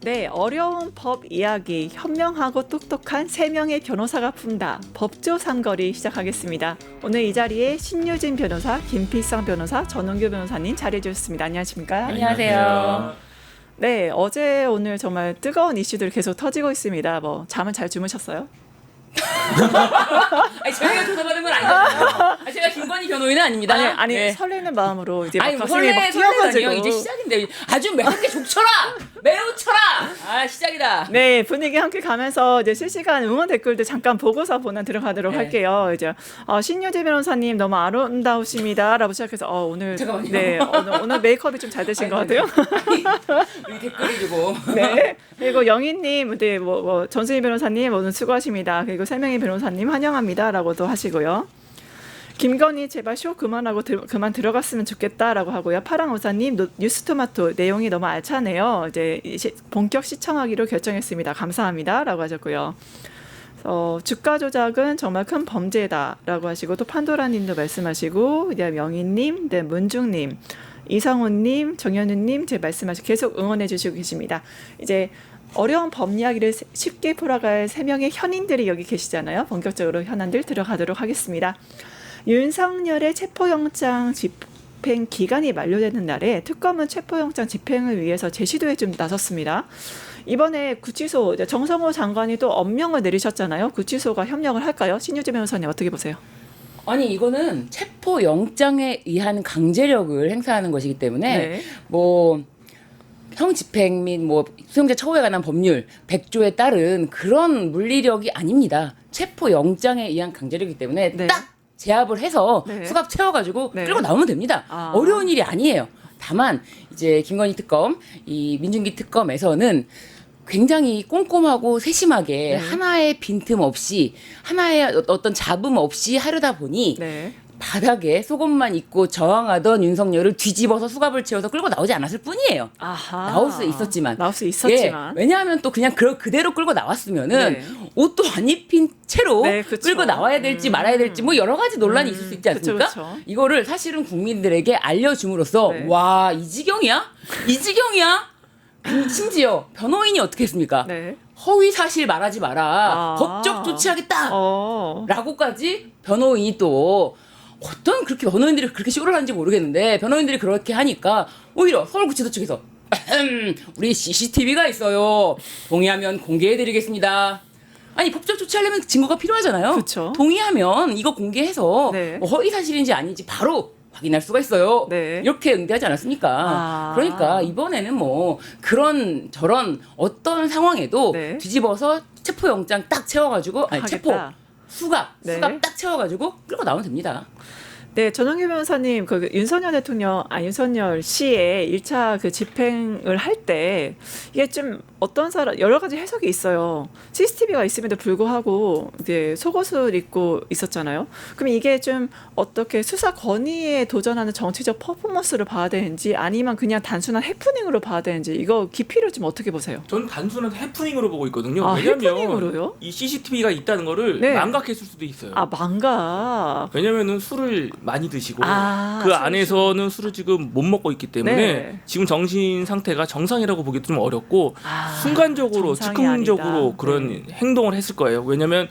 네, 어려운 법 이야기 현명하고 똑똑한 3명의 변호사가 푼다. 법조 삼거리 시작하겠습니다. 오늘 이 자리에 신유진 변호사, 김필상 변호사, 전원규 변호사님 자리해 주셨습니다. 안녕하십니까? 안녕하세요. 네, 어제 오늘 정말 뜨거운 이슈들 계속 터지고 있습니다. 뭐 잠은 잘 주무셨어요? 아니, 저희가 조사받은 건 아니잖아요. 제가 김건희 변호인은 아닙니다. 아니 네. 설레는 마음으로 이제 아니, 막 가슴이 막 뛰어가지고 이제 시작인데 아주 매섭게 족쳐라, 매우 쳐라. 아, 시작이다. 네, 분위기 함께 가면서 이제 실시간 응원 댓글들 잠깐 보고서 보나 들어가도록 네. 할게요. 이제 신유진 변호사님 너무 아름다우십니다라고 시작해서 오늘 잠깐만요. 네 오늘 메이크업이 좀 잘 되신 것 같아요. 우리 댓글이 주고. 네, 그리고 영희님, 네, 전수희 변호사님 오늘 수고하십니다. 그리고 3명의 변호사님 환영합니다라고도 하시고요. 김건희 제발 쇼 그만하고 그만 들어갔으면 좋겠다라고 하고요. 파랑오사님 뉴스토마토 내용이 너무 알차네요. 이제 본격 시청하기로 결정했습니다. 감사합니다라고 하셨고요. 주가 조작은 정말 큰 범죄다라고 하시고 또 판도라님도 말씀하시고 그다음 영희님, 네, 문중님, 이상훈님, 정현우님 제 말씀하시고 계속 응원해주시고 계십니다. 이제 어려운 법 이야기를 쉽게 풀어갈 3명의 현인들이 여기 계시잖아요. 본격적으로 현안들 들어가도록 하겠습니다. 윤석열의 체포영장 집행 기간이 만료되는 날에 특검은 체포영장 집행을 위해서 제시도에 좀 나섰습니다. 이번에 구치소 정성호 장관이 또 엄명을 내리셨잖아요. 구치소가 협력을 할까요? 신유진 변호사님 어떻게 보세요? 아니, 이거는 체포 영장에 의한 강제력을 행사하는 것이기 때문에 네. 형 집행 및 수용자 처우에 관한 법률 100조에 따른 그런 물리력이 아닙니다. 체포 영장에 의한 강제력이기 때문에 네. 딱 제압을 해서 네. 수갑 채워가지고 네. 끌고 나오면 됩니다. 어려운 일이 아니에요. 다만 이제 김건희 특검, 이 민중기 특검에서는 굉장히 꼼꼼하고 세심하게 네. 하나의 빈틈 없이 하나의 어떤 잡음 없이 하려다 보니 네. 바닥에 속옷만 입고 저항하던 윤석열을 뒤집어서 수갑을 채워서 끌고 나오지 않았을 뿐이에요. 아하. 나올 수 있었지만. 나올 수 있었지만. 예, 왜냐하면 또 그냥 그대로 끌고 나왔으면은 네. 옷도 안 입힌 채로 네, 그쵸. 끌고 나와야 될지 말아야 될지 뭐 여러 가지 논란이 있을 수 있지 않습니까? 그쵸. 이거를 사실은 국민들에게 알려줌으로써 네. 와, 이 지경이야? 이 지경이야? 심지어 변호인이 어떻게 했습니까? 네. 허위 사실 말하지 마라. 법적 조치하겠다. 라고까지 변호인이 또 어떤 그렇게 변호인들이 그렇게 쇼를 하는지 모르겠는데 변호인들이 그렇게 하니까 오히려 서울구치소 측에서 우리 CCTV가 있어요. 동의하면 공개해드리겠습니다. 아니, 법적 조치하려면 증거가 필요하잖아요. 그쵸. 동의하면 이거 공개해서 네. 허위 사실인지 아닌지 바로 확인할 수가 있어요. 네. 이렇게 응대하지 않았습니까? 그러니까 이번에는 저런 어떤 상황에도 네. 뒤집어서 체포영장 딱 채워가지고 체포 하겠다. 수갑 네. 딱 채워가지고 끌고 나오면 됩니다. 네, 전원규 변호사님, 윤석열 씨의 1차 그 집행을 할 때 이게 좀 여러 가지 해석이 있어요. CCTV가 있음에도 불구하고 이제 속옷을 입고 있었잖아요. 그럼 이게 좀 어떻게 수사 권위에 도전하는 정치적 퍼포먼스로 봐야 되는지 아니면 그냥 단순한 해프닝으로 봐야 되는지 이거 깊이를 좀 어떻게 보세요? 전 단순한 해프닝으로 보고 있거든요. 아, 왜냐면 해프닝으로요? 이 CCTV가 있다는 거를 네. 망각했을 수도 있어요. 망각. 왜냐면은 술을 많이 드시고 아, 그 안에서는 술을 지금 못 먹고 있기 때문에 네. 지금 정신 상태가 정상이라고 보기도 좀 어렵고 아, 순간적으로 정상이 즉흥적으로 아니다. 그런 네. 행동을 했을 거예요. 왜냐면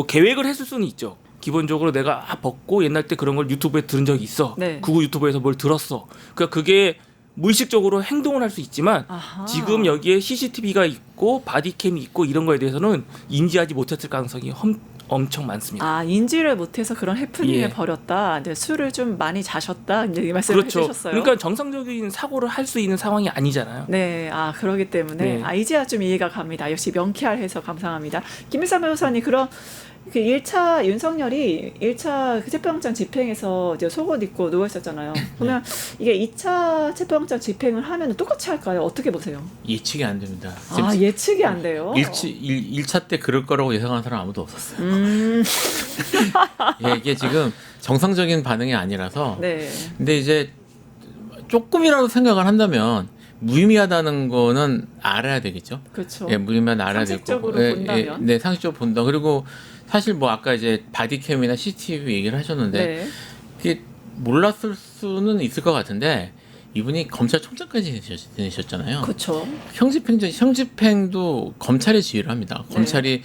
계획을 했을 수는 있죠. 기본적으로 내가 벗고 옛날 때 그런 걸 유튜브에 들은 적이 있어. 네. 구구 유튜브에서 뭘 들었어. 그러니까 그게 무의식적으로 행동을 할 수 있지만 아하. 지금 여기에 CCTV가 있고 바디캠이 있고 이런 거에 대해서는 인지하지 못했을 가능성이 엄청 많습니다. 인지를 못해서 그런 해프닝을 예. 벌였다. 이제 술을 좀 많이 자셨다. 이제 이 말씀을 그렇죠. 해주셨어요. 그러니까 정상적인 사고를 할 수 있는 상황이 아니잖아요. 네, 그러기 때문에 네. 이제야 좀 이해가 갑니다. 역시 명쾌할 해서 감사합니다. 김일삼 변호사님, 그럼 그 1차 윤석열이 1차 그 체포영장 집행에서 이제 속옷 입고 누워 있었잖아요. 그러면 이게 2차 체포영장 집행을 하면 똑같이 할까요? 어떻게 보세요? 예측이 안 됩니다. 예측이 안 돼요. 1차 때 그럴 거라고 예상한 사람 아무도 없었어요. 이게 지금 정상적인 반응이 아니라서. 네. 근데 이제 조금이라도 생각을 한다면 무의미하다는 거는 알아야 되겠죠. 그렇죠. 예, 무의미한 알아야 되고. 상식적으로 본다면. 네, 상식적으로 본다. 그리고 사실 아까 이제 바디캠이나 CCTV 얘기를 하셨는데 네. 이게 몰랐을 수는 있을 것 같은데 이분이 검찰총장까지 지내셨잖아요. 그렇죠. 형집행도 검찰이 지휘를 합니다. 네. 검찰이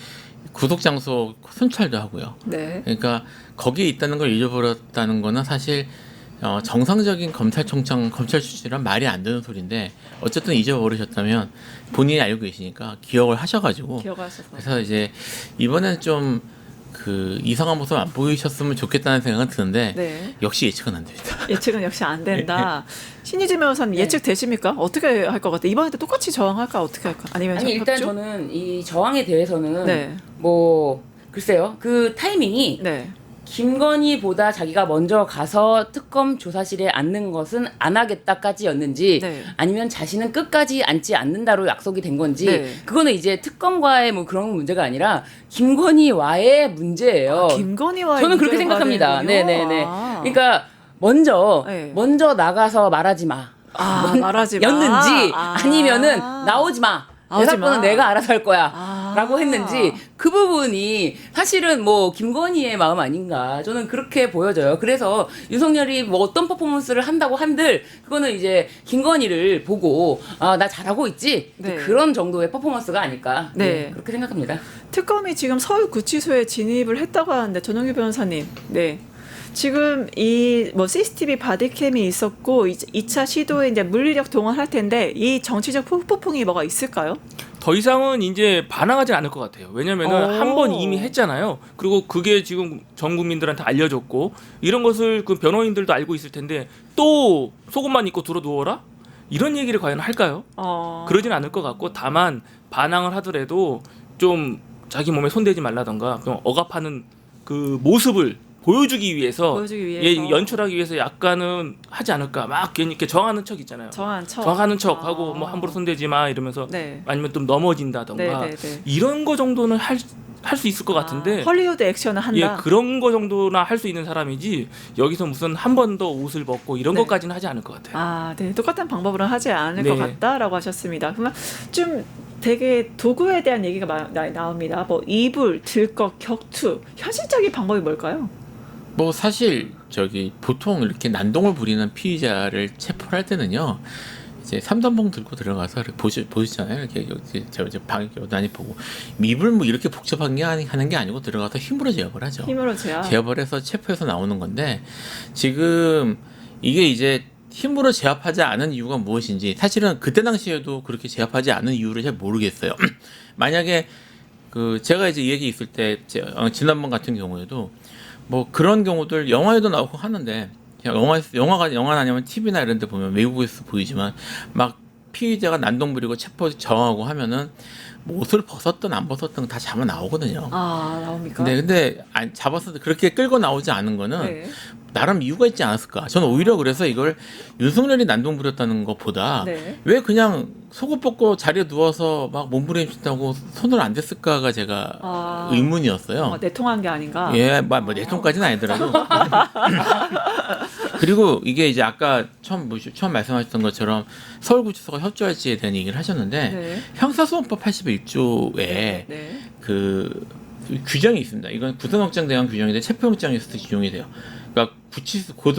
구속 장소 순찰도 하고요. 네. 그러니까 거기에 있다는 걸 잊어버렸다는 거는 사실 정상적인 검찰총장 검찰 출신이란 말이 안 되는 소리인데 어쨌든 잊어버리셨다면 본인이 알고 계시니까 기억을 하셔가지고 기억하셔서. 그래서 이제 이번엔 좀 그 이상한 모습 안 보이셨으면 좋겠다는 생각은 드는데 네. 역시 예측은 안 됩니다. 예측은 역시 안 된다. 신유진 변호사님 예측 되십니까? 어떻게 할 것 같아요? 이번에도 똑같이 저항할까? 어떻게 할까? 아니면 아니 일단 협조? 저는 이 저항에 대해서는 네. 뭐 글쎄요. 그 타이밍이 네. 김건희보다 자기가 먼저 가서 특검 조사실에 앉는 것은 안 하겠다까지였는지 네. 아니면 자신은 끝까지 앉지 않는다로 약속이 된 건지 네. 그거는 이제 특검과의 뭐 그런 문제가 아니라 김건희와의 문제예요. 김건희와의 저는 그렇게 문제로 생각합니다. 봐야 되는군요. 네네네. 아. 그러니까 네. 먼저 나가서 말하지 마. 말하지 마. 였는지 아니면은 나오지 마. 내 나오지 사건은 마. 내가 알아서 할 거야. 아. 라고 했는지 그 부분이 사실은 뭐 김건희의 마음 아닌가 저는 그렇게 보여져요. 그래서 윤석열이 뭐 어떤 퍼포먼스를 한다고 한들 그거는 이제 김건희를 보고 아, 나 잘하고 있지 네. 그런 정도의 퍼포먼스가 아닐까 네. 그렇게 생각합니다. 특검이 지금 서울구치소에 진입을 했다고 하는데 전용기 변호사님, 네. 지금 이 뭐 CCTV 바디캠이 있었고 2차 시도에 이제 물리력 동원할 텐데 이 정치적 폭풍이 뭐가 있을까요? 더 이상은 이제 반항하지 않을 것 같아요. 왜냐면은 한 번 이미 했잖아요. 그리고 그게 지금 전 국민들한테 알려졌고 이런 것을 그 변호인들도 알고 있을 텐데 또 속옷만 입고 들어 누워라? 이런 얘기를 과연 할까요? 그러진 않을 것 같고 다만 반항을 하더라도 좀 자기 몸에 손대지 말라던가 좀 억압하는 그 모습을 보여주기 위해서 예, 연출하기 위해서 약간은 하지 않을까 막 괜히 이렇게 저항하는 척 있잖아요. 저항하는 척 하고 뭐 함부로 손대지 마 이러면서 네. 아니면 좀 넘어진다던가 네, 네, 네. 이런 거 정도는 할 수 있을 것 같은데 헐리우드 액션을 한다. 예, 그런 거 정도나 할 수 있는 사람이지 여기서 무슨 한 번 더 옷을 벗고 이런 네. 것까지는 하지 않을 것 같아요. 아, 네. 똑같은 방법으로 하지 않을 네. 것 같다라고 하셨습니다. 그러면 좀 되게 도구에 대한 얘기가 나옵니다. 뭐 이불, 들것, 격투. 현실적인 방법이 뭘까요? 뭐 사실 저기 보통 이렇게 난동을 부리는 피의자를 체포를 할 때는요. 이제 삼단봉 들고 들어가서 이렇게 보시잖아요. 이렇게 저 방 여단이 보고 미불 뭐 이렇게 복잡한 게 하는 게 아니고 들어가서 힘으로 제압을 하죠. 힘으로 제압. 제압을 해서 체포해서 나오는 건데 지금 이게 이제 힘으로 제압하지 않은 이유가 무엇인지 사실은 그때 당시에도 그렇게 제압하지 않은 이유를 잘 모르겠어요. 만약에 그 제가 이제 이 얘기 있을 때 지난번 같은 경우에도 뭐 그런 경우들 영화에도 나오고 하는데 영화나 아니면 TV나 이런 데 보면 외국에서 보이지만 막 피의자가 난동 부리고 체포 저항하고 하면은 뭐 옷을 벗었든 안 벗었든 다 잡아 나오거든요. 아, 나옵니까? 근데 잡았을 때 그렇게 끌고 나오지 않은 거는 네. 나름 이유가 있지 않았을까. 저는 오히려 그래서 이걸 윤석열이 난동 부렸다는 것보다 네. 왜 그냥 속옷 벗고 자리에 누워서 막 몸부림친다고 손을 안 댔을까가 제가 의문이었어요. 내통한 게 아닌가? 예, 뭐 내통까지는 아니더라도. 그리고 이게 이제 아까 처음 말씀하셨던 것처럼 서울구치소가 협조할지에 대한 얘기를 하셨는데 네. 형사소송법 81조에 네. 그 규정이 있습니다. 이건 구속영장 대항 규정인데 체포영장에서도 적용이 돼요. 그러니까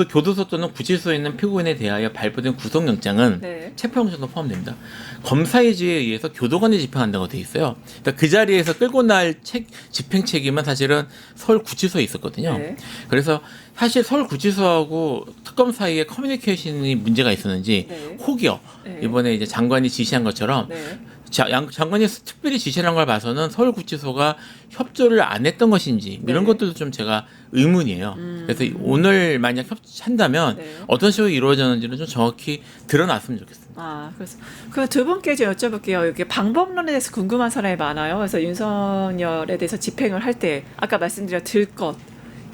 교도소 또는 구치소에 있는 피고인에 대하여 발부된 구속영장은 네. 체포영장도 포함됩니다. 검사의 지에 의해서 교도관이 집행한다고 돼 있어요. 그러니까 그 자리에서 끌고 날 집행 책임은 사실은 서울구치소에 있었거든요. 네. 그래서 사실 서울구치소하고 특검 사이에 커뮤니케이션이 문제가 있었는지 네. 혹여 네. 이번에 이제 장관이 지시한 것처럼 네. 장관이 특별히 지시를 한 걸 봐서는 서울구치소가 협조를 안 했던 것인지 이런 네. 것들도 좀 제가 의문이에요. 그래서 오늘 만약 협조한다면 네. 어떤 식으로 이루어졌는지는 좀 정확히 드러났으면 좋겠습니다. 아, 그래서 그 두 분께 좀 여쭤볼게요. 이게 방법론에 대해서 궁금한 사람이 많아요. 그래서 윤석열에 대해서 집행을 할 때 아까 말씀드린 들것,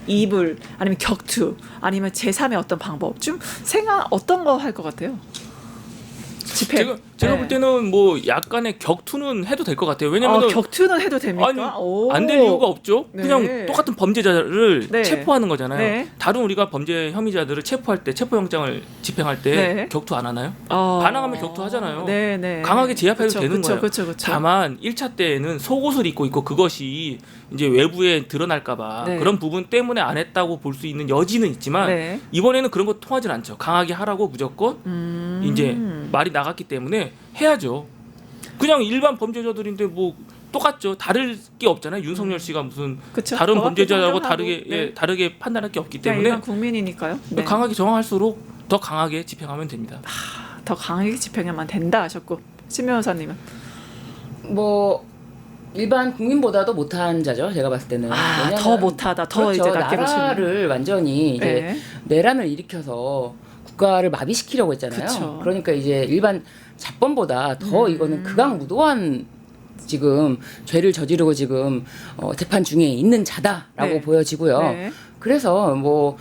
이불, 아니면 격투, 아니면 제3의 어떤 방법 좀 어떤 거 할 것 같아요? 집행. 제가 네. 볼 때는 뭐 약간의 격투는 해도 될 것 같아요. 왜냐면 격투는 해도 됩니까? 아니 안 될 이유가 없죠. 네. 그냥 똑같은 범죄자를 네. 체포하는 거잖아요. 네. 다른 우리가 범죄 혐의자들을 체포할 때 체포영장을 집행할 때 네. 격투 안 하나요? 반항하면 격투하잖아요. 네. 강하게 제압해도 되는 거예요. 그쵸. 다만 1차 때에는 속옷을 입고 있고 그것이 이제 외부에 드러날까봐 네. 그런 부분 때문에 안 했다고 볼 수 있는 여지는 있지만 네. 이번에는 그런 거 통하진 않죠. 강하게 하라고 무조건 이제 말이 나갔기 때문에 해야죠. 그냥 일반 범죄자들인데 뭐 똑같죠. 다를 게 없잖아요. 윤석열 씨가 무슨 그쵸. 다른 더 범죄자하고 판단하고, 다르게 네. 다르게 판단할 게 없기 그냥 때문에 일반 국민이니까요. 네. 강하게 정할수록 더 강하게 집행하면 됩니다. 더 강하게 집행하면 된다 하셨고 신 변호사님은 뭐 일반 국민보다도 못한 자죠. 제가 봤을 때는. 왜냐면 더 못하다. 더 그렇죠. 이제 낮게 보시는. 나라를 완전히 이제 네. 내란을 일으켜서 국가를 마비시키려고 했잖아요. 그쵸. 그러니까 이제 일반 자범보다 더 이거는 극악무도한 지금 죄를 저지르고 지금 재판 중에 있는 자다라고 네. 보여지고요. 네. 그래서 뭐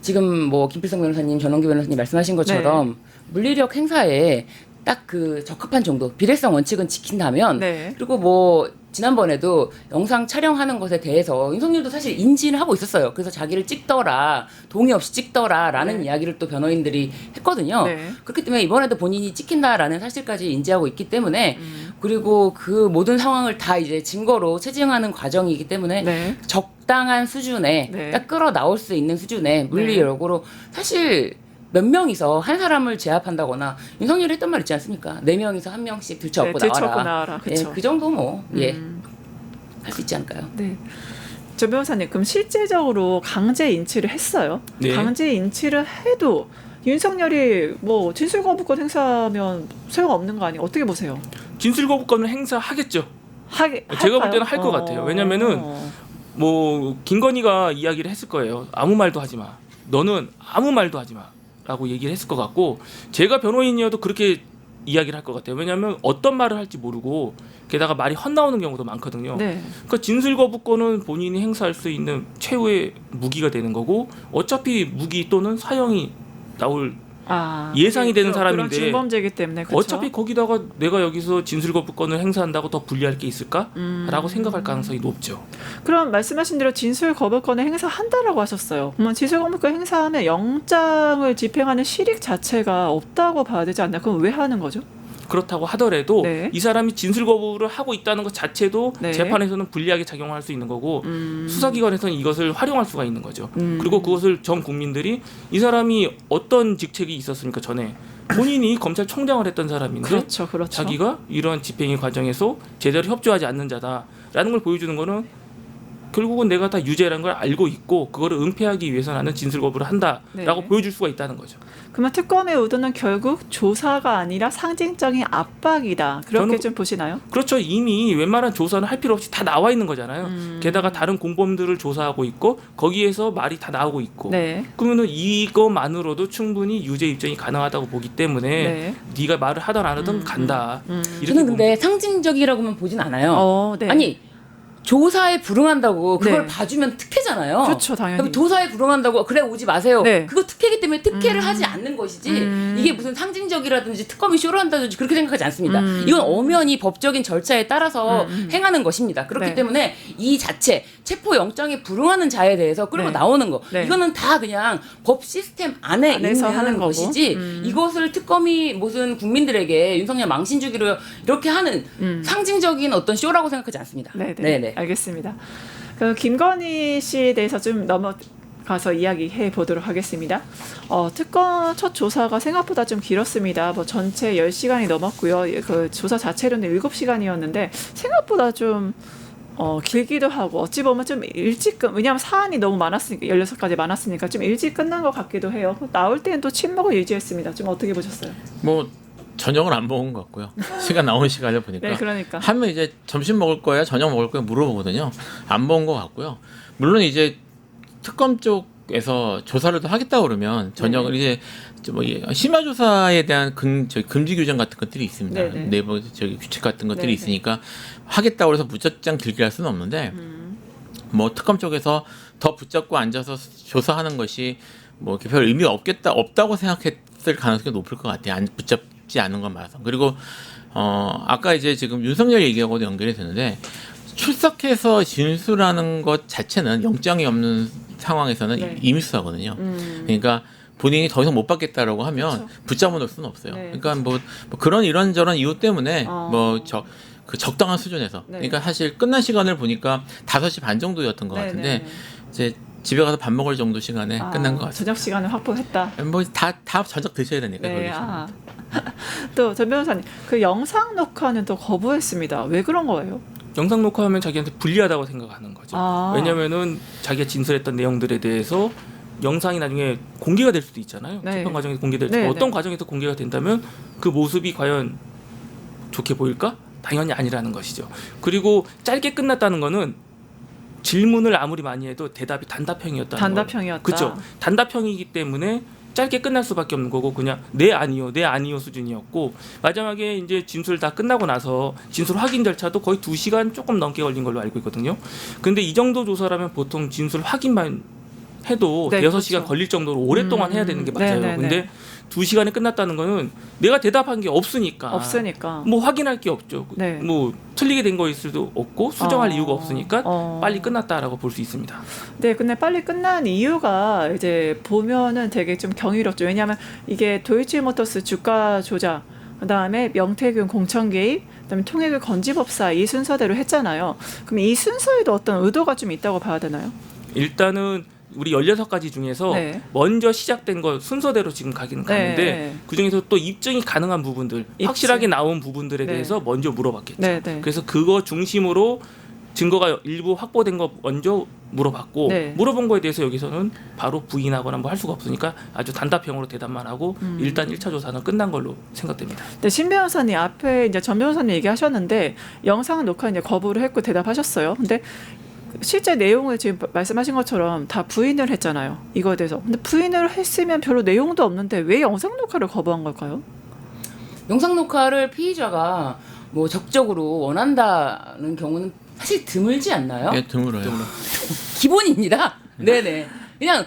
지금 뭐 김필성 변호사님, 전원기 변호사님 말씀하신 것처럼 네. 물리력 행사에 딱 그 적합한 정도 비례성 원칙은 지킨다면 네. 그리고 뭐 지난번에도 영상 촬영하는 것에 대해서 윤석열도 사실 인지는 하고 있었어요. 그래서 자기를 찍더라, 동의 없이 찍더라라는 네. 이야기를 또 변호인들이 했거든요. 네. 그렇기 때문에 이번에도 본인이 찍힌다라는 사실까지 인지하고 있기 때문에 그리고 그 모든 상황을 다 이제 증거로 체증하는 과정이기 때문에 네. 적당한 수준에 네. 딱 끌어 나올 수 있는 수준의 물리력으로 사실 몇 명이서 한 사람을 제압한다거나 윤석열이 했던 말 있지 않습니까? 4명이서 1명씩 들쳐업고 들쳐업고 나와라. 나와라. 예, 그쵸. 그 정도 뭐 할 수 있지 않을까요? 네. 조 변호사님, 그럼 실제적으로 강제 인치를 했어요. 네. 강제 인치를 해도 윤석열이 뭐 진술 거부권 행사하면 소용 없는 거 아니에요? 어떻게 보세요? 진술 거부권을 행사하겠죠. 제가 볼 때는 할 것 같아요. 왜냐면은 뭐 김건희가 이야기를 했을 거예요. 아무 말도 하지 마. 너는 아무 말도 하지 마. 라고 얘기를 했을 것 같고 제가 변호인이어도 그렇게 이야기를 할 것 같아요. 왜냐하면 어떤 말을 할지 모르고 게다가 말이 헛나오는 경우도 많거든요. 네. 그러니까 진술 거부권은 본인이 행사할 수 있는 최후의 무기가 되는 거고 어차피 무기 또는 사형이 나올 예상이 되는 사람인데 그런 중범죄이기 때문에 그쵸? 어차피 거기다가 내가 여기서 진술 거부권을 행사한다고 더 불리할 게 있을까? 라고 생각할 가능성이 높죠. 그럼 말씀하신 대로 진술 거부권을 행사한다라고 하셨어요. 그러면 진술 거부권 행사하면 영장을 집행하는 실익 자체가 없다고 봐야 되지 않나? 그럼 왜 하는 거죠? 그렇다고 하더라도 네. 이 사람이 진술 거부를 하고 있다는 것 자체도 네. 재판에서는 불리하게 작용할 수 있는 거고 수사기관에서는 이것을 활용할 수가 있는 거죠. 그리고 그것을 전 국민들이 이 사람이 어떤 직책이 있었습니까 전에 본인이 검찰총장을 했던 사람인데 그렇죠. 자기가 이러한 집행의 과정에서 제대로 협조하지 않는 자다라는 걸 보여주는 거는 결국은 내가 다 유죄라는 걸 알고 있고 그거를 은폐하기 위해서 나는 진술 거부를 한다라고 네. 보여줄 수가 있다는 거죠. 그러면 특검의 의도는 결국 조사가 아니라 상징적인 압박이다. 그렇게 저는- 좀 보시나요? 그렇죠. 이미 웬만한 조사는 할 필요 없이 다 나와 있는 거잖아요. 게다가 다른 공범들을 조사하고 있고 거기에서 말이 다 나오고 있고 네. 그러면은 이것만으로도 충분히 유죄 입증이 가능하다고 보기 때문에 네. 네가 말을 하든 안 하든 간다. 이렇게 저는 보면 근데 상징적이라고만 보진 않아요. 네. 아니 조사에 불응한다고 그걸 네. 봐주면 특혜잖아요. 그렇죠, 당연히. 그럼 조사에 불응한다고 그래 오지 마세요. 네. 그거 특혜이기 때문에 특혜를 하지 않는 것이지 이게 무슨 상징적이라든지 특검이 쇼를 한다든지 그렇게 생각하지 않습니다. 이건 엄연히 법적인 절차에 따라서 행하는 것입니다. 그렇기 네. 때문에 이 자체 체포 영장에 불응하는 자에 대해서 끌고 네. 나오는 거 네. 이거는 다 그냥 법 시스템 안에 안에서 있는 하는 거고. 것이지 이것을 특검이 무슨 국민들에게 윤석열 망신 주기로 이렇게 하는 상징적인 어떤 쇼라고 생각하지 않습니다. 네네. 알겠습니다. 그 김건희 씨에 대해서 좀 넘어가서 이야기해 보도록 하겠습니다. 특검 첫 조사가 생각보다 좀 길었습니다. 뭐 전체 10시간이 넘었고요. 그 조사 자체로는 7시간이었는데 생각보다 좀 길기도 하고 어찌 보면 좀 일찍 왜냐하면 사안이 너무 많았으니까 16가지 많았으니까 좀 일찍 끝난 것 같기도 해요. 나올 때는 또 침묵을 유지했습니다. 좀 어떻게 보셨어요? 뭐 저녁을 안 먹은 것 같고요. 시간 나오는 시간을 보니까. 네, 그러니까. 하면 이제 점심 먹을 거야, 저녁 먹을 거야 물어보거든요. 안 먹은 것 같고요. 물론 이제 특검 쪽에서 조사를 더 하겠다 그러면 저녁을 네. 이제 뭐 심야 조사에 대한 금지 규정 같은 것들이 있습니다. 네네. 내부 규칙 같은 것들이 네네. 있으니까 하겠다고 해서 무작정 길게 할 수는 없는데 뭐 특검 쪽에서 더 붙잡고 앉아서 조사하는 것이 뭐 별 의미 없다고 생각했을 가능성이 높을 것 같아요. 안 쉽지 않은 건 맞아. 그리고 아까 이제 지금 윤석열 얘기하고도 연결이 되는데 출석해서 진술하는 것 자체는 영장이 없는 상황에서는 네. 임의수사거든요. 그러니까 본인이 더 이상 못 받겠다라고 하면 그렇죠. 붙잡아 놓을 수는 없어요. 네, 그러니까 뭐 그런 이런저런 이유 때문에 그 적당한 수준에서 네. 그러니까 사실 끝난 시간을 보니까 5시 반 정도였던 것 네, 같은데 네, 네. 이제 집에 가서 밥 먹을 정도 시간에 끝난 것 같습니다. 저녁 시간을 확보했다. 뭐 다 저녁 드셔야 되니까 네. 거기서. 또 전 변호사님 그 영상 녹화는 또 거부했습니다. 왜 그런 거예요? 영상 녹화하면 자기한테 불리하다고 생각하는 거죠. 왜냐면은 자기가 진술했던 내용들에 대해서 영상이 나중에 공개가 될 수도 있잖아요. 네. 재판 과정에서 공개될 수 네, 어떤 네. 과정에서 공개가 된다면 그 모습이 과연 좋게 보일까? 당연히 아니라는 것이죠. 그리고 짧게 끝났다는 거는 질문을 아무리 많이 해도 대답이 단답형이었다는 거예요. 단답형이었다. 그렇죠. 단답형이기 때문에 짧게 끝날 수밖에 없는 거고 그냥 네 아니요 수준이었고 마지막에 이제 진술 다 끝나고 나서 진술 확인 절차도 거의 2시간 조금 넘게 걸린 걸로 알고 있거든요. 근데 이 정도 조사라면 보통 진술 확인만 해도 네, 6시간 그렇죠. 걸릴 정도로 오랫동안 해야 되는 게 맞아요. 네네네. 근데 2시간에 끝났다는 거는 내가 대답한 게 없으니까 뭐 확인할 게 없죠. 네. 뭐 틀리게 된 거일 수도 없고 수정할 이유가 없으니까 어. 빨리 끝났다라고 볼 수 있습니다. 네, 근데 빨리 끝난 이유가 이제 보면은 되게 좀 경이롭죠. 왜냐하면 이게 도이치모터스 주가 조작, 그다음에 명태균 공천 개입, 그다음에 통일교 건지법사 이 순서대로 했잖아요. 그럼 이 순서에도 어떤 의도가 좀 있다고 봐야 되나요? 일단은 우리 16가지 중에서 네. 먼저 시작된 거 순서대로 지금 가기는 가는데 네. 그중에서 또 입증이 가능한 부분들 입증. 확실하게 나온 부분들에 네. 대해서 먼저 물어봤겠죠. 네, 네. 그래서 그거 중심으로 증거가 일부 확보된 거 먼저 물어봤고 네. 물어본 거에 대해서 여기서는 바로 부인하거나 뭐 할 수가 없으니까 아주 단답형으로 대답만 하고 일단 1차 조사는 끝난 걸로 생각됩니다. 네, 신 변호사님 앞에 이제 전 변호사님 얘기하셨는데 영상 녹화 이제 거부를 했고 대답하셨어요. 근데 실제 내용을 지금 말씀하신 것처럼 다 부인을 했잖아요. 이거에 대해서. 근데 부인을 했으면 별로 내용도 없는데 왜 영상 녹화를 거부한 걸까요? 영상 녹화를 피의자가 뭐 적극적으로 원한다는 경우는 사실 드물지 않나요? 예, 드물어요. 기본입니다. 네네. 그냥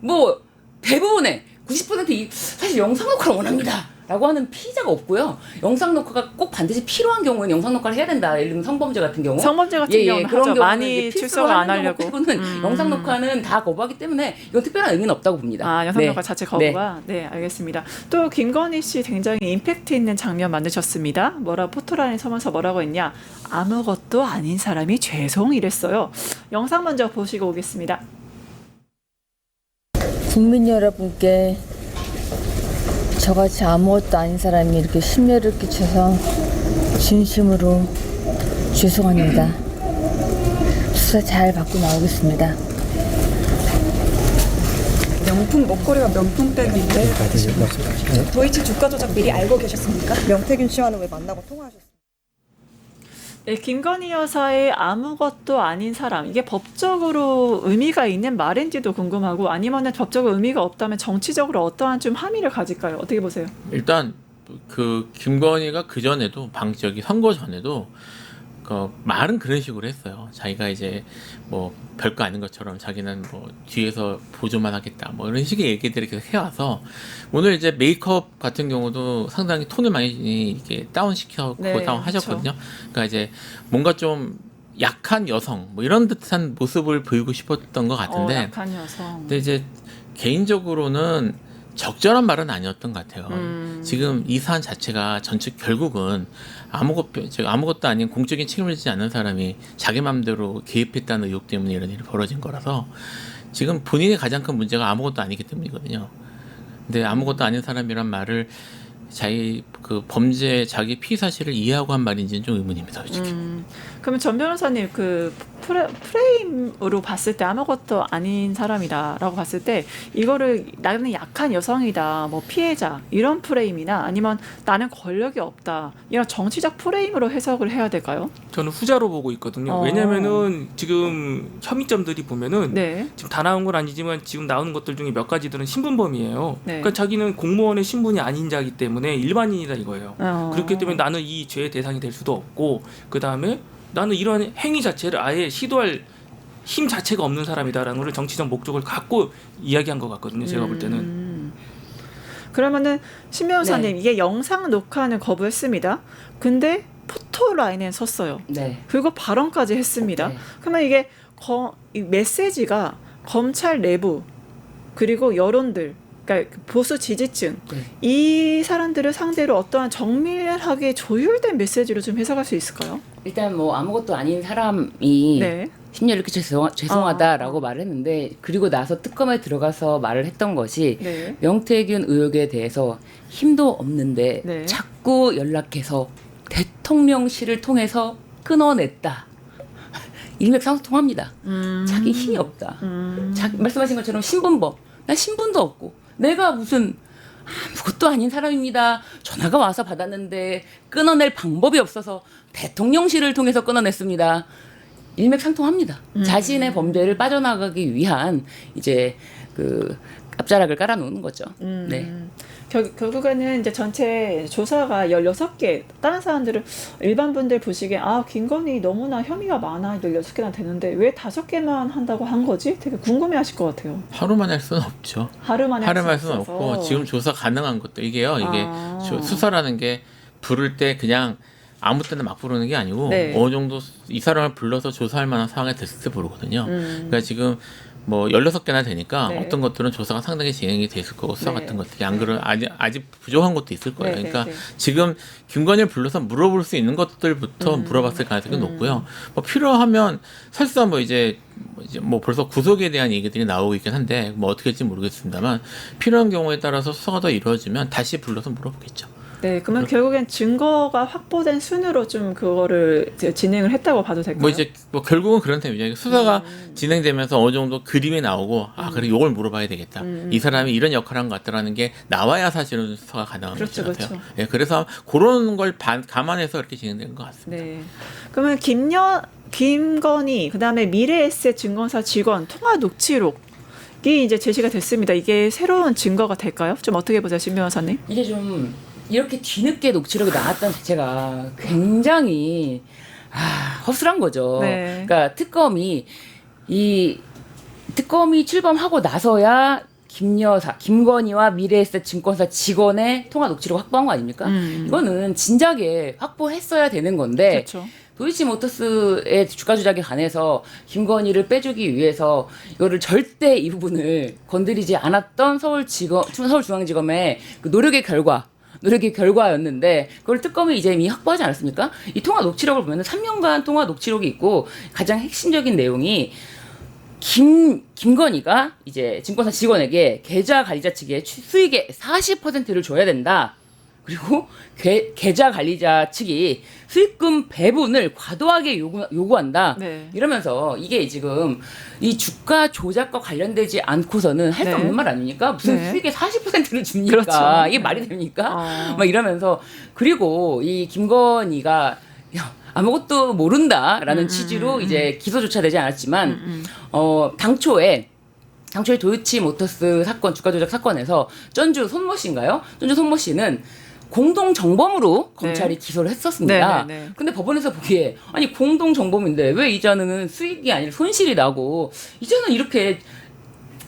뭐 대부분의 90% 사실 영상 녹화를 원합니다. 라고 하는 피의자가 없고요. 영상 녹화가 꼭 반드시 필요한 경우에는 영상 녹화를 해야 된다. 예를 들면 성범죄 같은 경우. 성범죄 같은 경우는 그런 하죠. 경우는 많이 이제 출석을 안 하려고. 빼고는 영상 녹화는 다 거부하기 때문에 이건 특별한 의미는 없다고 봅니다. 아, 영상 네. 녹화 자체 거부가? 네, 알겠습니다. 또 김건희 씨 굉장히 임팩트 있는 장면 만드셨습니다. 포토라인에 서면서 뭐라고 했냐? 아무것도 아닌 사람이 죄송 이랬어요. 영상 먼저 보시고 오겠습니다. 국민 여러분께 저같이 아무것도 아닌 사람이 이렇게 심려를 끼쳐서 진심으로 죄송합니다. 수사 잘 받고 나오겠습니다. 명품 목걸이가 명품백인데 도이치 주가 조작 미리 알고 계셨습니까? 명태균 씨와는 왜 만나고 통화하셨습니까? 네, 김건희 여사의 아무것도 아닌 사람, 이게 법적으로 의미가 있는 말인지도 궁금하고 아니면 법적으로 의미가 없다면 정치적으로 어떠한 좀 함의를 가질까요? 어떻게 보세요? 일단 그 김건희가 그 전에도 선거 전에도 그 말은 그런 식으로 했어요. 자기가 이제 뭐 별거 아닌 것처럼 자기는 뭐 뒤에서 보조만 하겠다 뭐 이런 식의 얘기들을 계속 해와서 오늘 이제 메이크업 같은 경우도 상당히 톤을 많이 이렇게 다운시켜고 네, 다운하셨거든요. 그러니까 이제 뭔가 좀 약한 여성 뭐 이런 듯한 모습을 보이고 싶었던 것 같은데 약한 여성. 근데 이제 개인적으로는 적절한 말은 아니었던 것 같아요. 지금 이 사안 자체가 결국은 아무것도 아닌 공적인 책임을 지지 않는 사람이 자기 마음대로 개입했다는 의혹 때문에 이런 일이 벌어진 거라서 지금 본인의 가장 큰 문제가 아무것도 아니기 때문이거든요. 근데 아무것도 아닌 사람이란 말을 자기 그 범죄 자기 피의 사실을 이해하고 한 말인지는 좀 의문입니다, 솔직히. 그러면 전 변호사님 그 프레임으로 봤을 때 아무것도 아닌 사람이다라고 봤을 때 이거를 나는 약한 여성이다, 뭐 피해자 이런 프레임이나 아니면 나는 권력이 없다 이런 정치적 프레임으로 해석을 해야 될까요? 저는 후자로 보고 있거든요. 왜냐면은 지금 혐의점들이 보면은 네. 지금 다 나온 건 아니지만 지금 나오는 것들 중에 몇 가지들은 신분범이에요. 네. 그러니까 자기는 공무원의 신분이 아닌 자이기 때문에 일반인이다 이거예요. 그렇기 때문에 나는 이 죄의 대상이 될 수도 없고 그 다음에 나는 이런 행위 자체를 아예 시도할 힘 자체가 없는 사람이다라는 걸 정치적 목적을 갖고 이야기한 것 같거든요. 제가 볼 때는. 그러면은 신 변호사님 네. 이게 영상 녹화는 거부했습니다. 근데 포토 라인에 섰어요. 네. 그리고 발언까지 했습니다. 네. 그러면 이게 이 메시지가 검찰 내부 그리고 여론들, 그러니까 보수 지지층 네. 이 사람들을 상대로 어떠한 정밀하게 조율된 메시지로 좀 해석할 수 있을까요? 일단 뭐 아무것도 아닌 사람이 네. 심리를 이렇게 죄송하다라고 말을 했는데 그리고 나서 특검에 들어가서 말을 했던 것이 네. 명태균 의혹에 대해서 힘도 없는데 네. 자꾸 연락해서 대통령실을 통해서 끊어냈다. 일맥상통합니다. 자기 힘이 없다. 말씀하신 것처럼 신분법. 나 신분도 없고 내가 무슨 아무것도 아닌 사람입니다. 전화가 와서 받았는데 끊어낼 방법이 없어서 대통령실을 통해서 끊어냈습니다. 일맥상통합니다. 자신의 범죄를 빠져나가기 위한 이제 그 앞자락을 깔아놓는 거죠. 네. 결국에는 이제 전체 조사가 16개, 다른 사람들은 일반 분들 보시기에 김건희 너무나 혐의가 많아 16개나 되는데 왜 5개만 한다고 한 거지? 되게 궁금해하실 것 같아요. 하루 만에 할 수는 없죠. 하루 만에 할 수는 없고 지금 조사 가능한 것도 이게 수사라는 게 부를 때 그냥 아무 때나 막 부르는 게 아니고 네. 어느 정도 이 사람을 불러서 조사할 만한 상황이 됐을 때 부르거든요. 그러니까 지금 뭐 16개나 되니까 네. 어떤 것들은 조사가 상당히 진행이 돼 있을 거고 수사 네. 같은 것들이 안 그런 아직 부족한 것도 있을 거예요. 네, 그러니까 네, 네. 지금 김건희를 불러서 물어볼 수 있는 것들부터 물어봤을 가능성이 높고요. 뭐 필요하면 사실상 뭐 이제 뭐 벌써 구속에 대한 얘기들이 나오고 있긴 한데 뭐 어떻게 될지 모르겠습니다만 필요한 경우에 따라서 수사가 더 이루어지면 다시 불러서 물어보겠죠. 네, 그러면 결국엔 증거가 확보된 순으로 좀 그거를 이제 진행을 했다고 봐도 될까요? 뭐 이제 뭐 결국은 그런 셈이죠. 수사가 진행되면서 어느 정도 그림이 나오고 그래 이걸 물어봐야 되겠다. 이 사람이 이런 역할을 한 것 같다라는 게 나와야 사실은 수사가 가능한 그렇죠, 것 같아요. 그렇죠. 예, 그래서 그런 걸 감안해서 이렇게 진행된 것 같습니다. 네. 그러면 김건희 그다음에 미래에셋 증권사 직원 통화 녹취록이 이제 제시가 됐습니다. 이게 새로운 증거가 될까요? 좀 어떻게 보세요, 신 변호사님? 이게 좀 이렇게 뒤늦게 녹취록이 나왔다는 자체가 굉장히 허술한 거죠. 네. 그러니까 특검이 출범하고 나서야 김건희와 미래에셋 증권사 직원의 통화 녹취록 확보한 거 아닙니까? 이거는 진작에 확보했어야 되는 건데 그렇죠. 도이치모터스의 주가 조작에 관해서 김건희를 빼주기 위해서 이거를 절대 이 부분을 건드리지 않았던 서울중앙지검의 그 노력의 결과였는데 그걸 특검이 이제 이미 확보하지 않았습니까? 이 통화 녹취록을 보면 3년간 통화 녹취록이 있고 가장 핵심적인 내용이 김건희가 이제 증권사 직원에게 계좌 관리자 측에 수익의 40%를 줘야 된다. 그리고 계좌 관리자 측이 수익금 배분을 과도하게 요구한다. 네. 이러면서 이게 지금 이 주가 조작과 관련되지 않고서는 할 수 네. 없는 말 아닙니까? 무슨 네. 수익의 40%를 줍니까? 그렇죠. 이게 말이 됩니까? 막 이러면서 그리고 이 김건희가 아무것도 모른다라는 취지로 이제 기소조차 되지 않았지만 당초에 도이치모터스 사건 주가 조작 사건에서 전주 손모 씨는 공동 정범으로 검찰이 기소를 했었습니다. 네, 네, 네. 근데 법원에서 보기에 아니 공동 정범인데 왜 이자는 수익이 아니라 손실이 나고 이자는 이렇게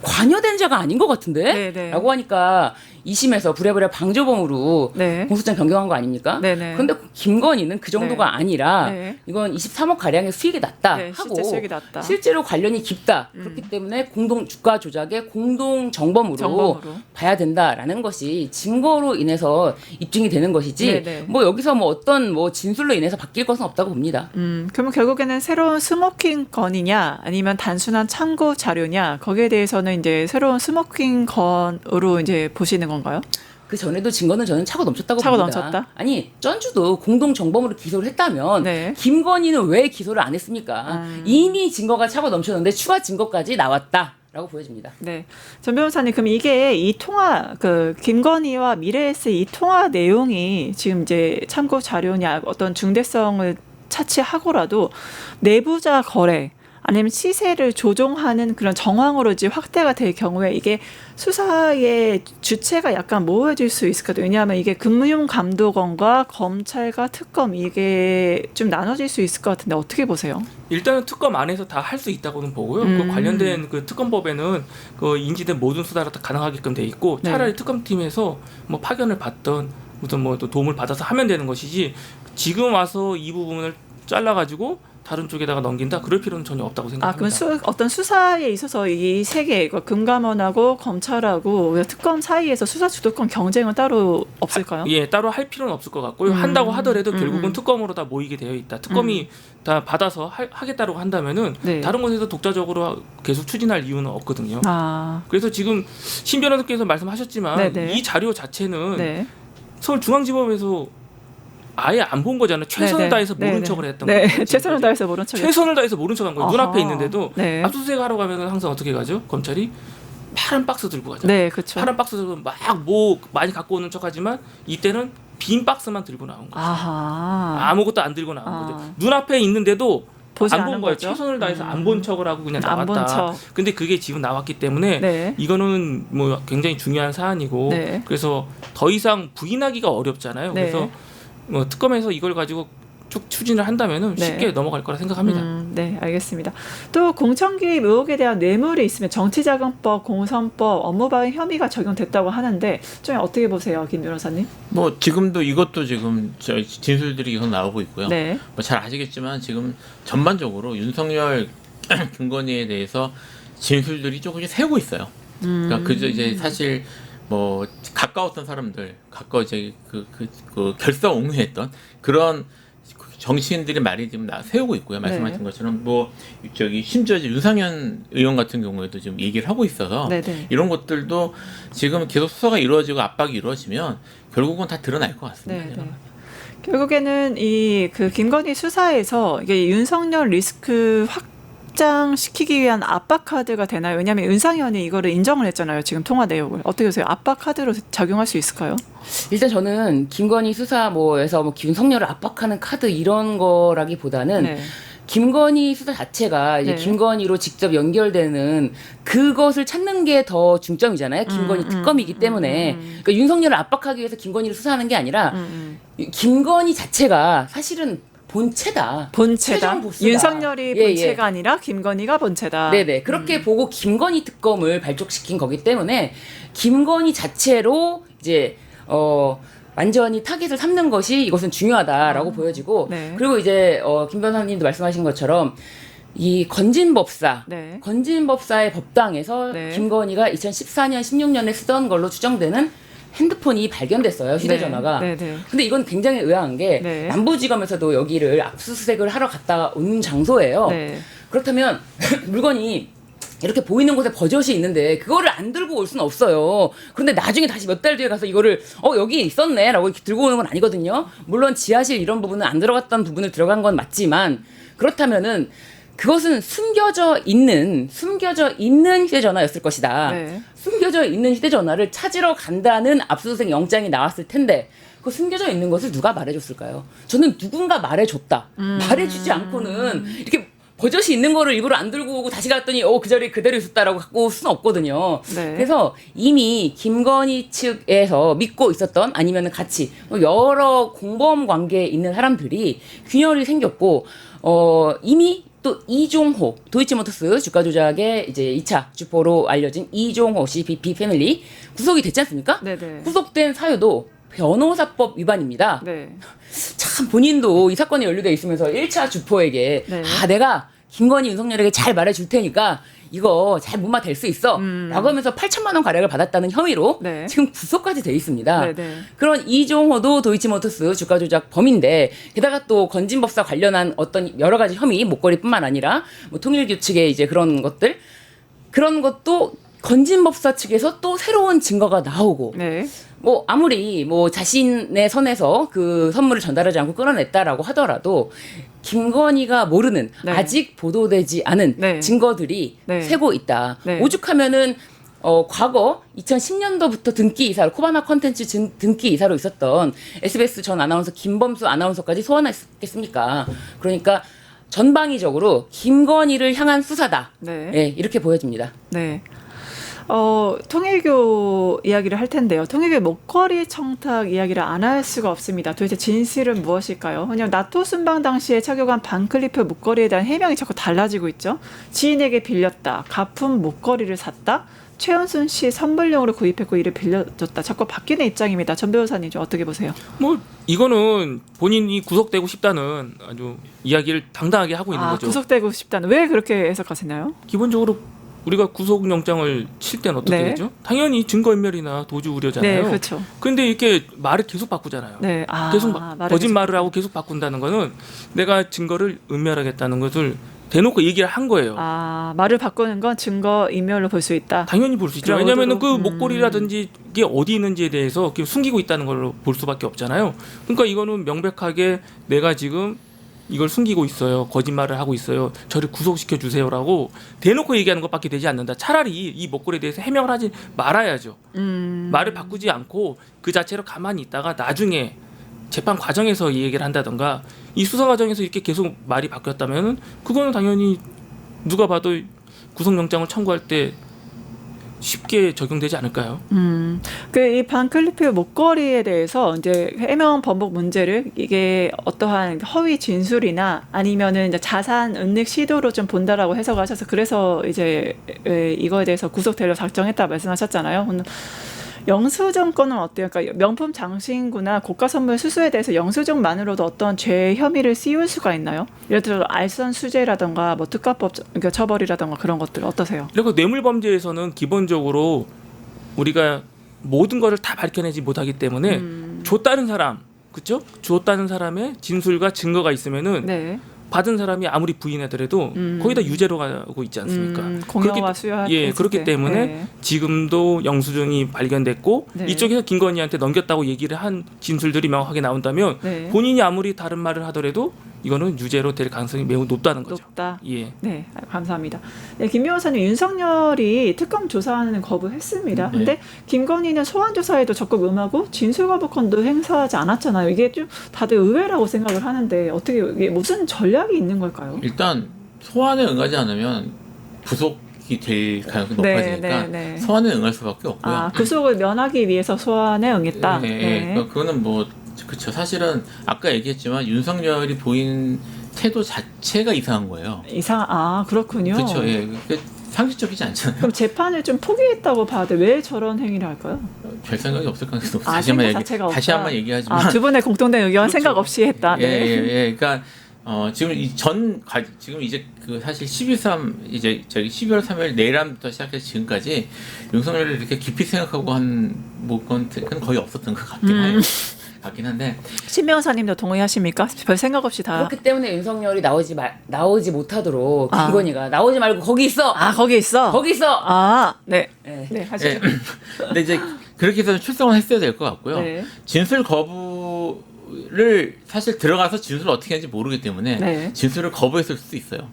관여된 자가 아닌 것 같은데? 네, 네. 라고 하니까 2심에서 부랴부랴 방조범으로 네. 공소장 변경한 거 아닙니까? 네, 네. 근데 김건희는 그 정도가 네. 아니라 네. 이건 23억 가량의 수익이 났다 네, 하고 실제 수익이 났다. 실제로 관련이 깊다. 그렇기 때문에 공동 주가 조작의 공동 정범으로 봐야 된다라는 것이 증거로 인해서 입증이 되는 것이지 네, 네. 뭐 여기서 뭐 어떤 뭐 진술로 인해서 바뀔 것은 없다고 봅니다. 그러면 결국에는 새로운 스모킹 건이냐 아니면 단순한 참고 자료냐 거기에 대해서는 이제 새로운 스모킹 건으로 이제 보시는 건가요? 그 전에도 증거는 저는 차고 넘쳤다고 차고 봅니다. 넘쳤다? 아니 전주도 공동 정범으로 기소를 했다면 네. 김건희는 왜 기소를 안 했습니까? 이미 증거가 차고 넘쳤는데 추가 증거까지 나왔다라고 보여집니다. 네, 전 변호사님 그럼 이게 이 통화 김건희와 미래에셋 이 통화 내용이 지금 이제 참고 자료냐 어떤 중대성을 차치하고라도 내부자 거래 아니면 시세를 조종하는 그런 정황으로 이제 확대가 될 경우에 이게 수사의 주체가 약간 모호해질 수 있을 것 같아요. 왜냐하면 이게 금융감독원과 검찰과 특검 이게 좀 나눠질 수 있을 것 같은데 어떻게 보세요? 일단은 특검 안에서 다 할 수 있다고는 보고요. 그 관련된 그 특검법에는 그 인지된 모든 수사가 다 가능하게끔 돼 있고 차라리 특검팀에서 뭐 파견을 받던 무슨 뭐 또 도움을 받아서 하면 되는 것이지 지금 와서 이 부분을 잘라가지고 다른 쪽에다가 넘긴다 그럴 필요는 전혀 없다고 생각합니다. 그럼 어떤 수사에 있어서 이 세 개, 금감원하고 검찰하고 특검 사이에서 수사 주도권 경쟁은 따로 없을까요? 예, 따로 할 필요는 없을 것 같고요. 한다고 하더라도 결국은 특검으로 다 모이게 되어 있다. 특검이 다 받아서 하겠다고 한다면은 네. 다른 곳에서 독자적으로 계속 추진할 이유는 없거든요. 그래서 지금 신 변호사께서 말씀하셨지만 네네. 이 자료 자체는 네. 서울중앙지법에서 아예 안 본 거잖아요. 최선을 다해서 모른 척을 했던 거예요. 최선을 다해서 모른 척. 최선을 다해서 모른 척한 거예요. 아하. 눈앞에 있는데도 네. 압수수색 하러 가면 항상 어떻게 가죠? 검찰이 파란 박스 들고 가죠. 네, 그렇죠. 파란 박스 들고 막 뭐 많이 갖고 오는 척하지만 이때는 빈 박스만 들고 나온 거예요. 아무것도 안 들고 나온 거죠. 눈앞에 있는데도 보지 안 본 않은 거예요. 거죠? 최선을 다해서 안 본 척을 하고 그냥 안 본 나왔다. 척. 근데 그게 지금 나왔기 때문에 네. 이거는 뭐 굉장히 중요한 사안이고 네. 그래서 더 이상 부인하기가 어렵잖아요. 네. 그래서 뭐 특검에서 이걸 가지고 쭉 추진을 한다면은 네. 쉽게 넘어갈 거라 생각합니다. 네, 알겠습니다. 또 공천개입 의혹에 대한 뇌물이 있으면 정치자금법, 공선법, 업무방해 혐의가 적용됐다고 하는데 좀 어떻게 보세요, 김 변호사님? 뭐 지금도 이것도 지금 진술들이 계속 나오고 있고요. 네. 뭐 잘 아시겠지만 지금 전반적으로 윤석열 김건희에 대해서 진술들이 조금씩 새고 있어요. 그러니까 그저 이제 사실 뭐 가까웠던 사람들, 이제 그 결사옹위했던 그런 정치인들이 말이 지금 세우고 있고요. 말씀하신 것처럼 뭐 심지어 이제 윤상현 의원 같은 경우에도 지금 얘기를 하고 있어서 네네. 이런 것들도 지금 계속 수사가 이루어지고 압박이 이루어지면 결국은 다 드러날 것 같습니다. 네. 결국에는 그 김건희 수사에서 이게 윤석열 리스크 확장시키기 위한 압박 카드가 되나요? 왜냐하면 윤상현이 이거를 인정을 했잖아요. 지금 통화 내용을 어떻게 보세요? 압박 카드로 작용할 수 있을까요? 일단 저는 김건희 수사에서 뭐 윤석열을 압박하는 카드 이런 거라기보다는 네. 김건희 수사 자체가 이제 네. 김건희로 직접 연결되는 그것을 찾는 게 더 중점이잖아요. 김건희 특검이기 때문에. 그러니까 윤석열을 압박하기 위해서 김건희를 수사하는 게 아니라 김건희 자체가 사실은 본체다. 최종 보스다. 윤석열이 본체가 아니라 김건희가 본체다. 네네. 그렇게 보고 김건희 특검을 발족시킨 거기 때문에 김건희 자체로 이제 완전히 타깃을 삼는 것이 이것은 중요하다라고 보여지고 네. 그리고 이제 김 변호사님도 말씀하신 것처럼 이 건진법사, 네. 건진법사의 법당에서 네. 김건희가 2014년, 16년에 쓰던 걸로 추정되는 핸드폰이 발견됐어요. 휴대전화가. 네. 네. 근데 이건 굉장히 의아한 게 네. 남부지검에서도 여기를 압수수색을 하러 갔다 온 장소예요. 네. 그렇다면 물건이 이렇게 보이는 곳에 버젓이 있는데 그거를 안 들고 올 수는 없어요. 그런데 나중에 다시 몇 달 뒤에 가서 이거를 여기 있었네 라고 이렇게 들고 오는 건 아니거든요. 물론 지하실 이런 부분은 안 들어갔던 부분을 들어간 건 맞지만 그렇다면은 그것은 숨겨져 있는 휴대전화였을 것이다. 네. 숨겨져 있는 휴대전화를 찾으러 간다는 압수수색 영장이 나왔을 텐데 그 숨겨져 있는 것을 누가 말해줬을까요? 저는 누군가 말해줬다. 말해주지 않고는 이렇게 버젓이 있는 거를 일부러 안 들고 오고 다시 갔더니 그 자리에 그대로 있었다라고 갖고 올 수는 없거든요. 네. 그래서 이미 김건희 측에서 믿고 있었던 아니면 같이 여러 공범 관계에 있는 사람들이 균열이 생겼고 이미 또 이종호 도이치모터스 주가 조작의 이제 2차 주포로 알려진 이종호 씨 BP 패밀리 구속이 됐지 않습니까? 네네. 구속된 사유도 변호사법 위반입니다. 네. 참 본인도 이 사건에 연루돼 있으면서 1차 주포에게 네. 내가 김건희 윤석열에게 잘 말해줄 테니까 이거 잘 무마 될 수 있어 라고 하면서 8천만 원 가량을 받았다는 혐의로 네. 지금 구속까지 돼 있습니다. 네네. 그런 이종호도 도이치모터스 주가 조작 범인데 게다가 또 건진법사 관련한 어떤 여러 가지 혐의 목걸이뿐만 아니라 뭐 통일규칙의 이제 그런 것도 건진법사 측에서 또 새로운 증거가 나오고 네. 뭐 아무리 뭐 자신의 선에서 그 선물을 전달하지 않고 끌어냈다라고 하더라도 김건희가 모르는 네. 아직 보도되지 않은 네. 증거들이 네. 새고 있다. 네. 오죽하면은 과거 2010년도부터 등기 이사로 코바나 컨텐츠 등기 이사로 있었던 SBS 전 아나운서 김범수 아나운서까지 소환했겠습니까? 그러니까 전방위적으로 김건희를 향한 수사다. 네. 예, 이렇게 보여집니다. 네. 통일교 이야기를 할 텐데요. 통일교 목걸이 청탁 이야기를 안 할 수가 없습니다. 도대체 진실은 무엇일까요? 왜냐하면 나토 순방 당시에 착용한 반클리프 목걸이에 대한 해명이 자꾸 달라지고 있죠. 지인에게 빌렸다. 가품 목걸이를 샀다. 최은순 씨 선물용으로 구입했고 이를 빌려줬다. 자꾸 바뀌는 입장입니다. 전 변호사님 좀 어떻게 보세요? 뭐 이거는 본인이 구속되고 싶다는 아주 이야기를 당당하게 하고 있는 거죠. 구속되고 싶다는 왜 그렇게 해석하시나요? 기본적으로 우리가 구속영장을 칠 때는 어떻게 네. 되죠? 당연히 증거인멸이나 도주 우려잖아요. 네, 그렇죠. 근데 이렇게 말을 계속 바꾸잖아요. 네, 계속 말을 거짓말을 하고 계속 바꾼다는 거는 내가 증거를 은멸하겠다는 것을 대놓고 얘기를 한 거예요. 말을 바꾸는 건 증거 인멸로 볼 수 있다. 당연히 볼 수 있죠. 그럼 왜냐하면 그 어디로? 목걸이라든지 이게 어디 있는지에 대해서 숨기고 있다는 걸로 볼 수밖에 없잖아요. 그러니까 이거는 명백하게 내가 지금 이걸 숨기고 있어요. 거짓말을 하고 있어요. 저를 구속시켜 주세요라고 대놓고 얘기하는 것밖에 되지 않는다. 차라리 이 목걸이에 대해서 해명을 하지 말아야죠. 말을 바꾸지 않고 그 자체로 가만히 있다가 나중에 재판 과정에서 이 얘기를 한다던가 이 수사 과정에서 이렇게 계속 말이 바뀌었다면 그거는 당연히 누가 봐도 구속영장을 청구할 때 쉽게 적용되지 않을까요? 이 반클리프 목걸이에 대해서 이제 해명 번복 문제를 이게 어떠한 허위 진술이나 아니면은 이제 자산 은닉 시도로 좀 본다라고 해석하셔서 그래서 이제 이거에 대해서 구속되려 작정했다 말씀하셨잖아요. 오늘 영수증 건은 어때요? 그러니까 명품 장신구나 고가 선물 수수에 대해서 영수증만으로도 어떤 죄 혐의를 씌울 수가 있나요? 예를 들어 알선 수재라든가 뭐 특가법 그러니까 처벌이라든가 그런 것들 어떠세요? 그리고 뇌물 범죄에서는 기본적으로 우리가 모든 것을 다 밝혀내지 못하기 때문에 줬다는 사람, 그렇죠? 줬다는 사람의 진술과 증거가 있으면은 네. 받은 사람이 아무리 부인하더라도 거의 다 유죄로 가고 있지 않습니까? 공여와 수여할 때 그렇기 때. 때문에 네. 지금도 영수증이 발견됐고 네. 이쪽에서 김건희한테 넘겼다고 얘기를 한 진술들이 명확하게 나온다면 네. 본인이 아무리 다른 말을 하더라도 이거는 유죄로 될 가능성이 매우 높다는 거죠. 높다. 예. 네, 감사합니다. 네, 김 변호사님 윤석열이 특검 조사하는 거부했습니다. 네. 근데 김건희는 소환 조사에도 적극 응하고 진술 거부권도 행사하지 않았잖아요. 이게 좀 다들 의외라고 생각을 하는데 어떻게 이게 무슨 전략이 있는 걸까요? 일단 소환에 응하지 않으면 구속이 될 가능성이 네, 높아지니까 네, 네. 소환에 응할 수밖에 없고요. 구속을 면하기 위해서 소환에 응했다. 네, 네. 그러니까 그거는 뭐 그렇죠. 사실은 아까 얘기했지만 윤석열이 보인 태도 자체가 이상한 거예요. 그렇군요. 그렇죠. 예, 상식적이지 않잖아요. 그럼 재판을 좀 포기했다고 봐야 돼. 왜 저런 행위를 할까요? 별 생각이 없을 가능성이 높아요. 생각 자체가 없다. 다시 한번 얘기하지만 두 분의 공통된 의견 그렇죠. 생각 없이 했다. 예, 네. 예. 그러니까 지금 지금 이제 그 사실 12.3 이제 저기 12월 3일 내일부터 시작해서 지금까지 윤석열을 이렇게 깊이 생각하고 한 뭐건 거의 없었던 것 같긴 한데 신 변호사님도 동의하십니까? 별 생각 없이 다. 그렇기 때문에 윤석열이 나오지 못하도록 김건희가 나오지 말고 거기 있어. 거기 있어. 거기 있어. 네. 네. 네, 하시죠. 예. 근데 이제 그렇게 해서 출석은 했어야 될 것 같고요. 네. 진술 거부를 사실 들어가서 진술을 어떻게 하는지 모르기 때문에 네. 진술을 거부했을 수도 있어요.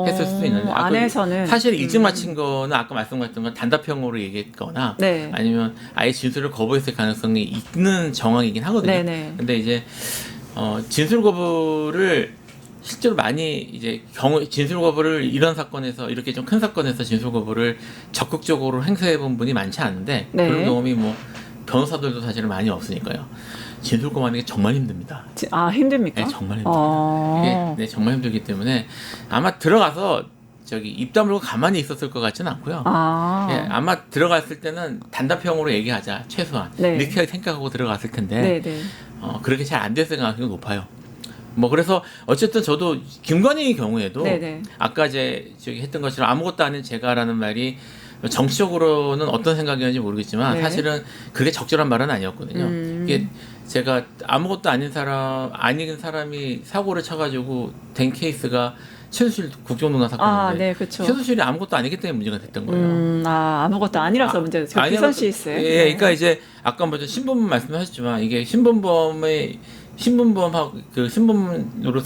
했을 수도 있는데 안에서는 사실 일찍 마친 거는 아까 말씀하셨던 건 단답형으로 얘기했거나 네. 아니면 아예 진술을 거부했을 가능성이 있는 정황이긴 하거든요. 네네. 근데 이제 진술 거부를 실제로 많이 이제 진술 거부를 이런 사건에서 이렇게 좀 큰 사건에서 진술 거부를 적극적으로 행사해 본 분이 많지 않은데 네. 그런 경험이 뭐 변호사들도 사실은 많이 없으니까요. 진술 거부하는 게 정말 힘듭니다. 힘듭니까? 네, 정말 힘듭니다. 이게 정말 힘들기 때문에 아마 들어가서 입 다물고 가만히 있었을 것 같지는 않고요. 예, 아마 들어갔을 때는 단답형으로 얘기하자 최소한 네. 이렇게 생각하고 들어갔을 텐데 네. 그렇게 잘 안 됐을 가능성이 높아요. 뭐 그래서 어쨌든 저도 김건희의 경우에도 네네. 아까 했던 것처럼 아무것도 아닌 제가라는 말이 정치적으로는 어떤 생각이었는지 모르겠지만 네. 사실은 그게 적절한 말은 아니었거든요. 이게 제가 아무것도 아닌 사람이 사고를 쳐가지고 된 케이스가 최순실 국정농단 사건인데 네, 그렇죠. 최순실이 아무것도 아니기 때문에 문제가 됐던 거예요. 아무것도 아니라서 문제죠. 비선시 있어요. 예, 그러니까 이제 아까 먼저 신범 말씀하셨지만 이게 신범으로서의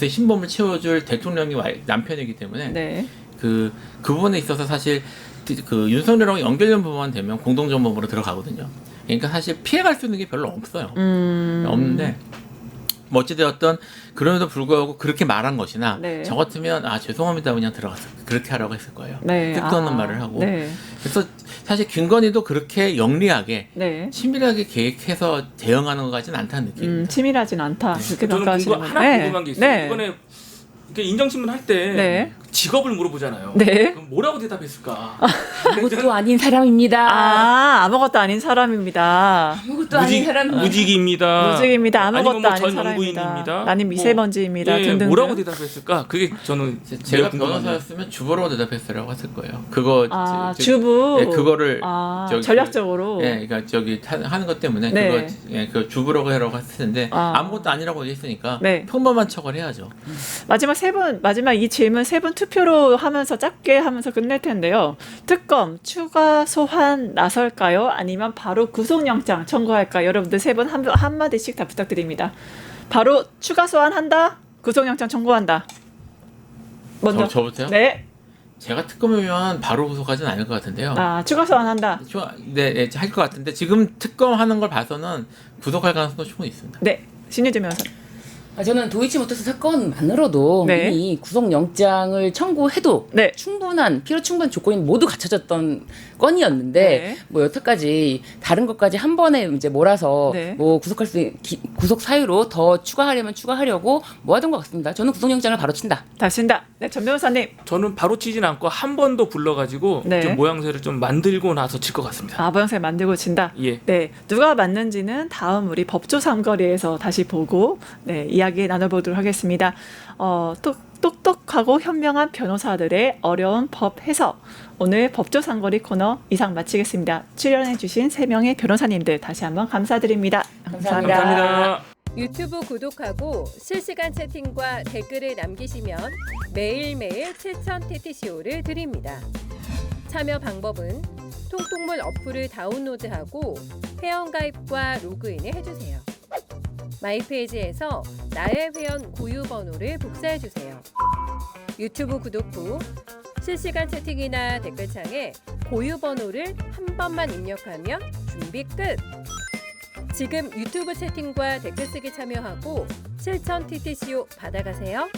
신범을 채워줄 대통령이 남편이기 때문에 네. 그 부분에 있어서 사실 그 윤석열하고 연결된 부분만 되면 공동정범으로 들어가거든요. 그러니까 사실 피해갈 수 있는 게 별로 없어요. 없는데 뭐 어찌되었던 그럼에도 불구하고 그렇게 말한 것이나 네. 저 같으면 죄송합니다 그냥 들어갔어 그렇게 하라고 했을 거예요. 네. 뜻도 없는 말을 하고 네. 그래서 사실 김건희도 그렇게 영리하게 네. 치밀하게 계획해서 대응하는 것 같지는 않다는 느낌입니다. 치밀하진 않다. 그렇게 저는 평가하시는 하나 거예요. 궁금한 게 있어요. 네. 이번에 이렇게 인정신문 할 때 네. 직업을 물어보잖아요. 네. 그럼 뭐라고 대답했을까? 아무것도 아닌 사람입니다. 아무것도 아닌 사람입니다. 아무것도 아닌 사람입니다. 무직입니다. 무직입니다. 아무것도 아니면 뭐 아닌 전 사람입니다. 연구인입니다. 나는 미세먼지입니다. 예, 등등. 뭐라고 대답했을까? 그게 저는 제가 매우 궁금하네요. 변호사였으면 주부라고 대답했으라고 했을 거예요. 그거 주부. 예, 그거를 전략적으로. 예, 그러니까 저기 하는 것 때문에 네. 그거 그 주부라고 해라고 했을 텐데 아무것도 아니라고 얘기했으니까 네. 평범한 척을 해야죠. 마지막 이 질문 3분 투표로 하면서 짧게 하면서 끝낼 텐데요. 특검 추가 소환 나설까요? 아니면 바로 구속영장 청구할까요? 여러분들 3분 한마디씩 다 부탁드립니다. 바로 추가 소환한다. 구속영장 청구한다. 먼저. 저부터요? 네. 제가 특검이면 바로 구속하지는 않을 것 같은데요. 추가 소환한다. 네, 할 것 같은데 지금 특검하는 걸 봐서는 구속할 가능성도 충분히 있습니다. 네. 신유진 변호사. 저는 도이치모터스 사건만으로도 네. 이미 구속영장을 청구해도 네. 필요 충분한 조건이 모두 갖춰졌던 건이었는데 네. 뭐 여태까지 다른 것까지 한 번에 이제 몰아서 네. 뭐 구속 사유로 더 추가하려면 추가하려고 뭐 하던 것 같습니다. 저는 구속영장을 바로 친다. 다신다. 네, 전 변호사님. 저는 바로 치진 않고 한 번 더 불러가지고 네. 좀 모양새를 좀 만들고 나서 칠 것 같습니다. 모양새 만들고 진다. 예. 네, 누가 맞는지는 다음 우리 법조 삼거리에서 다시 보고 이야기 나눠보도록 하겠습니다. 똑똑하고 현명한 변호사들의 어려운 법 해석. 오늘 법조 삼거리 코너 이상 마치겠습니다. 출연해주신 3명의 변호사님들 다시 한번 감사드립니다. 감사합니다. 감사합니다. 유튜브 구독하고 실시간 채팅과 댓글을 남기시면 매일매일 7천 TTCO를 드립니다. 참여 방법은 통통물 어플을 다운로드하고 회원가입과 로그인을 해주세요. 마이페이지에서 나의 회원 고유 번호를 복사해주세요. 유튜브 구독 후 실시간 채팅이나 댓글창에 고유 번호를 한 번만 입력하면 준비 끝! 지금 유튜브 채팅과 댓글 쓰기 참여하고 실천 TTCO 받아가세요.